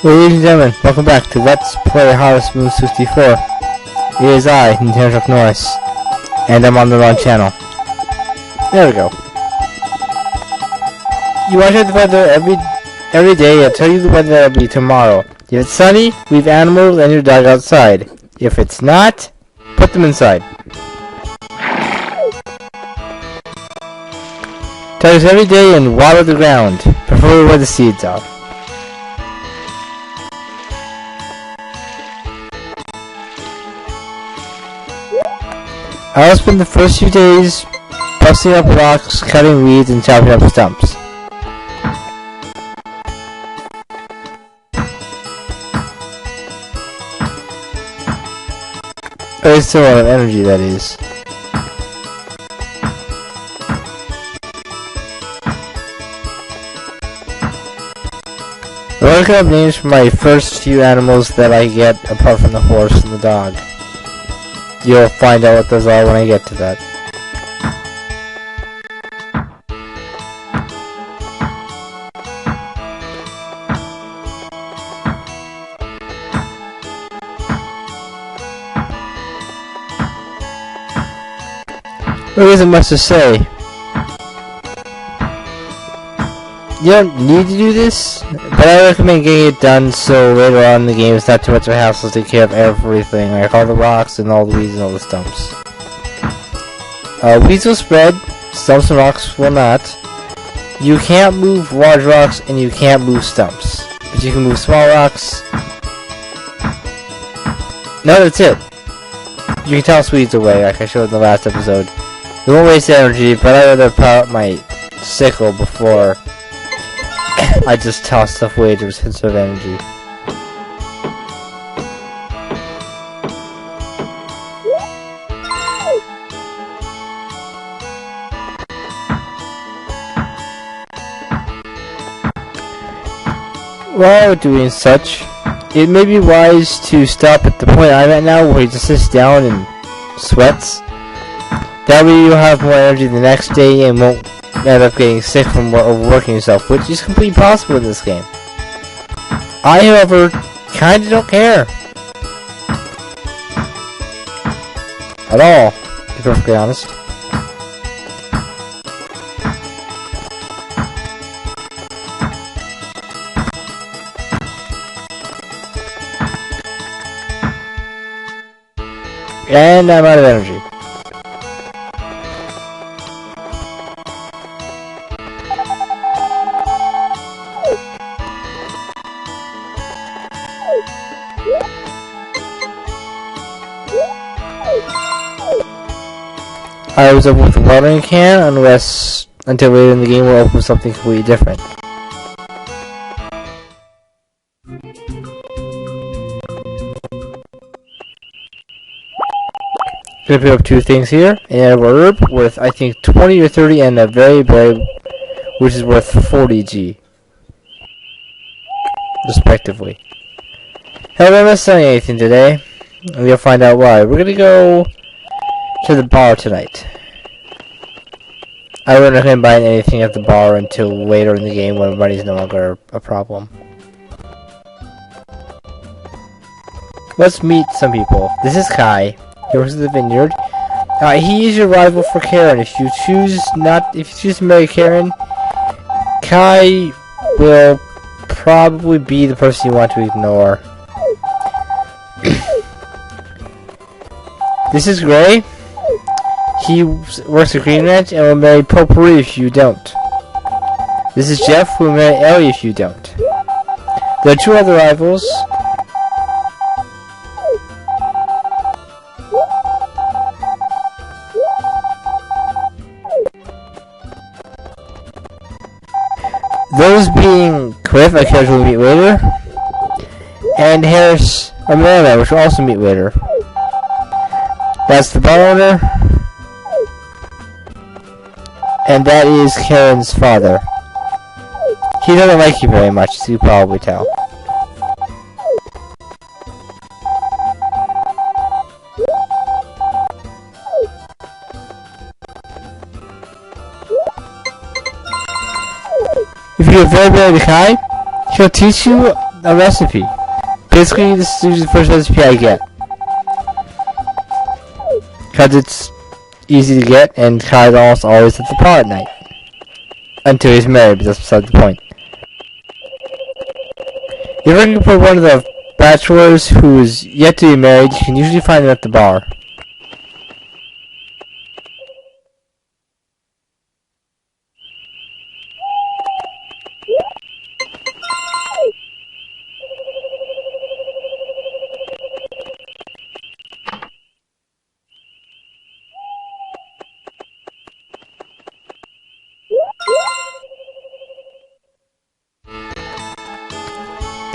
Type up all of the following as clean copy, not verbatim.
Ladies and gentlemen, welcome back to Let's Play Harvest Moon 64. It is I, Nintendo Chuck Norris, and I'm on the wrong channel. There we go. You watch the weather every day. I'll tell you the weather will be tomorrow. If it's sunny, leave animals and your dog outside. If it's not, put them inside. Tell us every day and water the ground, preferably where the seeds are. I'll spend the first few days busting up rocks, cutting weeds, and chopping up stumps. There's still a lot of energy, that is. I'll look up names for my first few animals that I get apart from the horse and the dog. You'll find out what those are when I get to that. There isn't much to say. You don't need to do this, but I recommend getting it done so later on in the game it's not too much of a hassle to take care of everything, like all the rocks and all the weeds and all the stumps. Weeds will spread, stumps and rocks will not. You can't move large rocks and you can't move stumps, but you can move small rocks. No, that's it. You can toss weeds away, like I showed in the last episode. You won't waste energy, but I'd rather power up my sickle before I just toss stuff away to conserve energy. While doing such, it may be wise to stop at the point I'm at now where he just sits down and sweats. That way you'll have more energy the next day and won't end up getting sick from overworking yourself, which is completely possible in this game. I, however, kinda don't care. At all, to be perfectly honest. And I'm out of energy. I was up with the watering can until later in the game we'll open something completely different. Gonna pick up two things here, an edible herb worth I think 20 or 30 and a very berry which is worth 40 G. Respectively. However, I'm not selling anything today, and we'll find out why. We're gonna go to the bar tonight. I wouldn't recommend buying anything at the bar until later in the game when money's no longer a problem. Let's meet some people. This is Kai. He works at the vineyard. He is your rival for Karen. If you choose to marry Karen, Kai will probably be the person you want to ignore. This is Gray. He works at Green Ranch and will marry Potpourri if you don't. This is Jeff, who will marry Ellie if you don't. There are two other rivals. Those being Cliff, a character we'll meet later, and Harris, Amanda, which we'll also meet later. That's the bar owner. And that is Karen's father. He doesn't like you very much, as you can probably tell. If you're very, very high, he'll teach you a recipe. Basically, this is usually the first recipe I get. Because it's easy to get, and Kyle's almost always at the bar at night. Until he's married, but that's beside the point. If you're looking for one of the bachelors who is yet to be married, you can usually find them at the bar.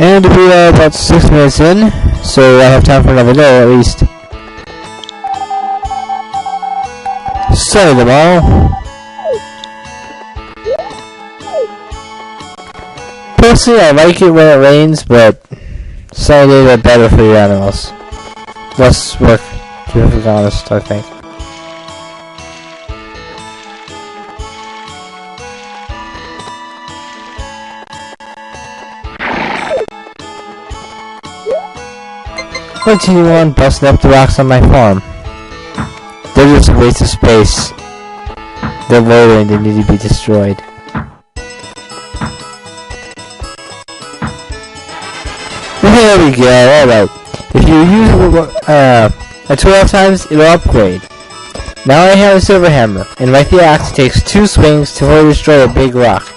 And we are about 6 minutes in, so I have time for another day at least. Sunny tomorrow. Personally, I like it when it rains, but sunny days are better for your animals. Less work, to be honest, I think. Continue on busting up the rocks on my farm. They're just a waste of space. They're loading, they need to be destroyed. There we go, alright. If you use it 12 times, it'll upgrade. Now I have a silver hammer, and like the axe, it takes 2 swings to fully destroy a big rock.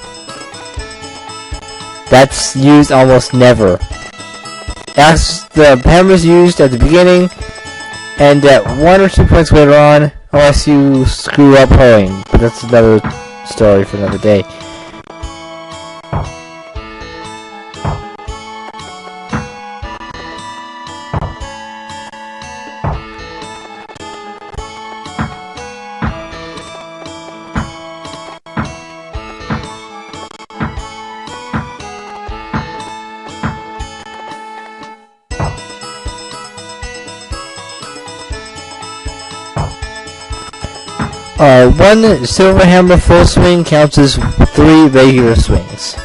That's used almost never. The hammer is used at the beginning, and at 1 or 2 points later on, unless you screw up hoeing. But that's another story for another day. One silver hammer full swing counts as 3 regular swings.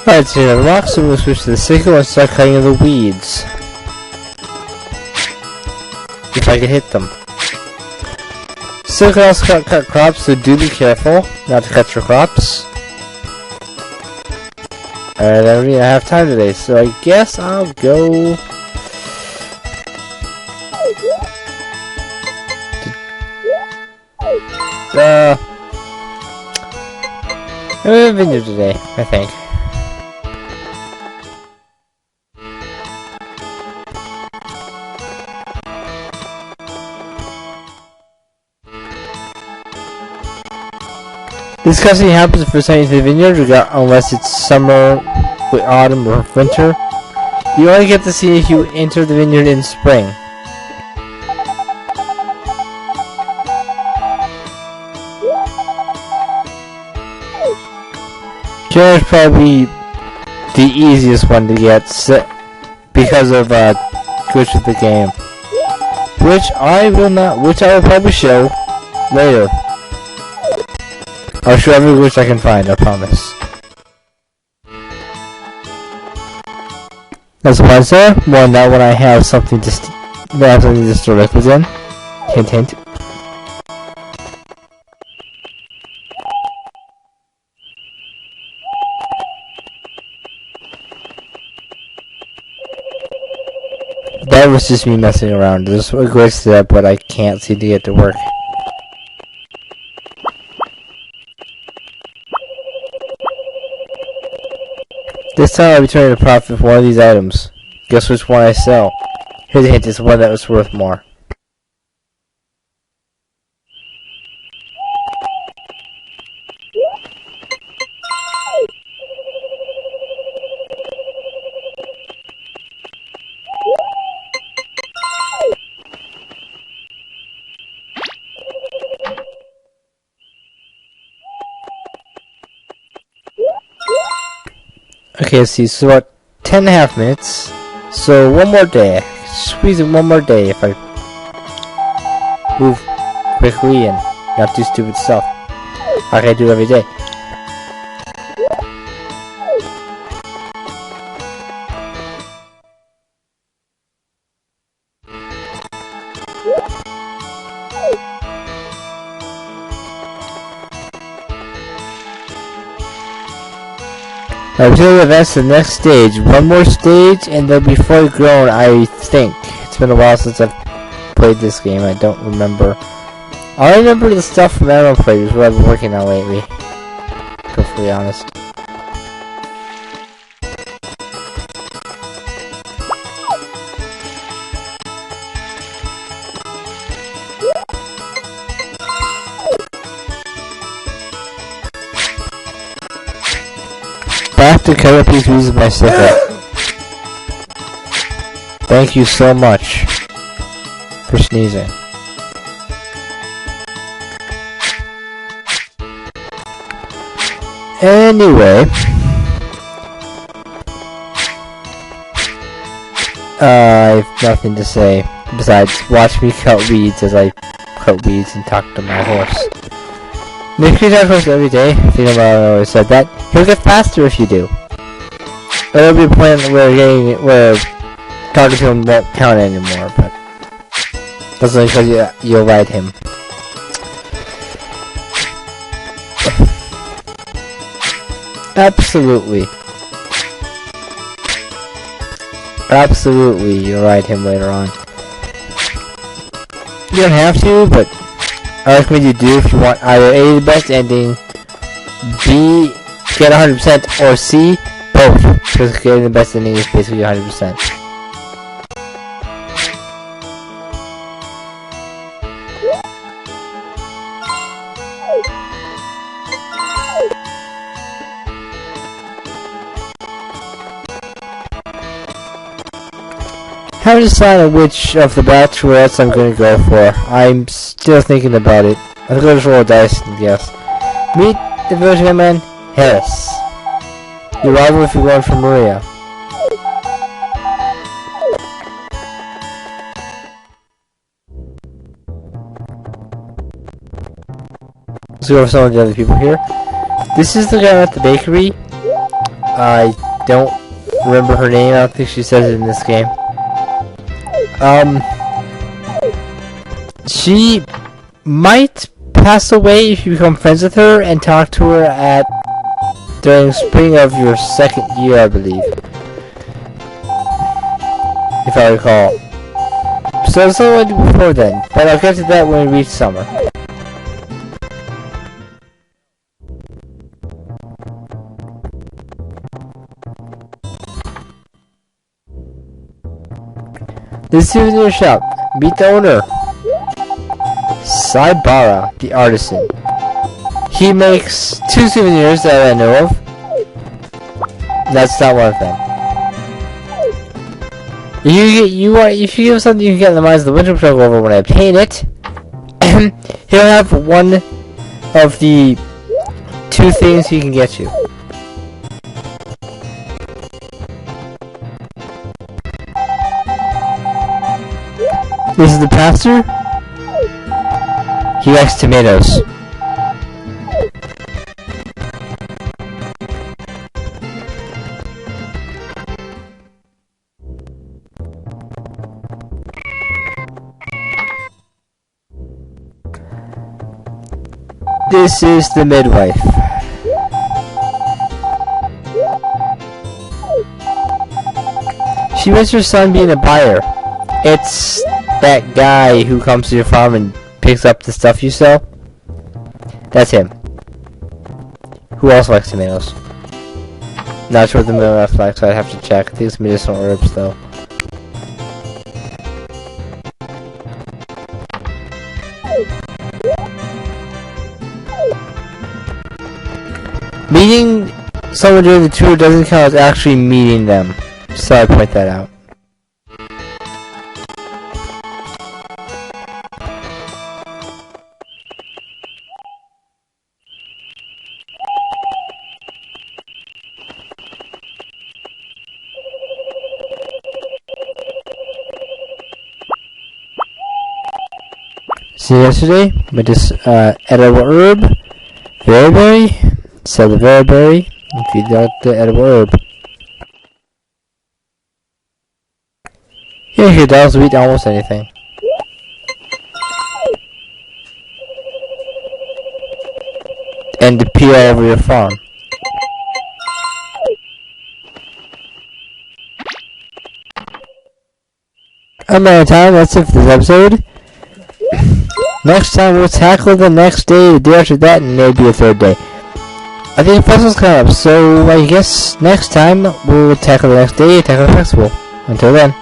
Alright, so the rocks, so we'll switch to the sickle and start cutting the weeds. If I can hit them. Sickle also cut crops, so do be careful not to cut your crops. Alright, I have time today, so I guess I'll go... I'm in a vineyard today, I think. This cutscene happens for setting the vineyard, unless it's summer, autumn, or winter. You only get to see if you enter the vineyard in spring. Here is probably the easiest one to get because of glitch of the game, which I will probably show later. I'll show every glitch I can find, I promise. That's why I say, well, now when I have something to store liquids in. Hint, hint. That was just me messing around. There's a glitch there, but I can't seem to get it to work. This time I'll be turning a profit for one of these items. Guess which one I sell. Here's a hint, it's one that was worth more. Okay, let's see. So about 10.5 minutes. So one more day. Squeeze in one more day if I move quickly and not do stupid stuff like I do every day. I'm going to advance to the next stage. One more stage and they'll be fully grown, I think. It's been a while since I've played this game. I don't remember. I remember the stuff from Animal Play is what I've been working on lately. To be perfectly honest. Back to cover please use my sticker. Thank you so much for sneezing. Anyway, I have nothing to say besides watch me cut weeds as I cut weeds and talk to my horse. Make sure you talk to us every day. I think I always said that. He'll get faster if you do. There'll be a point where talking to him won't count anymore, but that's only because you'll ride him. Absolutely. Absolutely, you'll ride him later on. You don't have to, but I recommend you do if you want either A, the best ending, B, get 100%, or C, both. Because getting the best ending is basically 100%. Haven't decided which of the bachelorettes I'm going to go for. I'm still thinking about it. I'm going to just roll a dice and guess. Meet the village man, Harris. Your rival if you're going for Maria. Let's go over some of the other people here. This is the guy at the bakery. I don't remember her name. I don't think she says it in this game. She might pass away if you become friends with her and talk to her during spring of your second year, I believe. If I recall. So that's all I do before then, but I'll get to that when we reach summer. This souvenir shop. Meet the owner. Saibara, the artisan. He makes 2 souvenirs that I know of. That's not one of them. If you give something you can get in the Mines of the Winter Patrol over when I obtain it, he'll have one of the 2 things he can get you. This is the pastor. He likes tomatoes. This is the midwife. She misses her son being a buyer. It's that guy who comes to your farm and picks up the stuff you sell. That's him. Who else likes tomatoes? Not sure what the midwife likes, so I'd have to check. I think it's medicinal herbs though. Meeting someone during the tour doesn't count as actually meeting them, so I point that out. See yesterday with this edible herb, Berry. Sell the Berry if you like the edible herb. Here, dogs will eat almost anything. And to pee all over your farm. Alright, time, that's it for this episode. Next time we'll tackle the next day, the day after that, and maybe a third day. I think the festival's coming up, so I guess next time we'll tackle the next day, tackle the festival. Until then.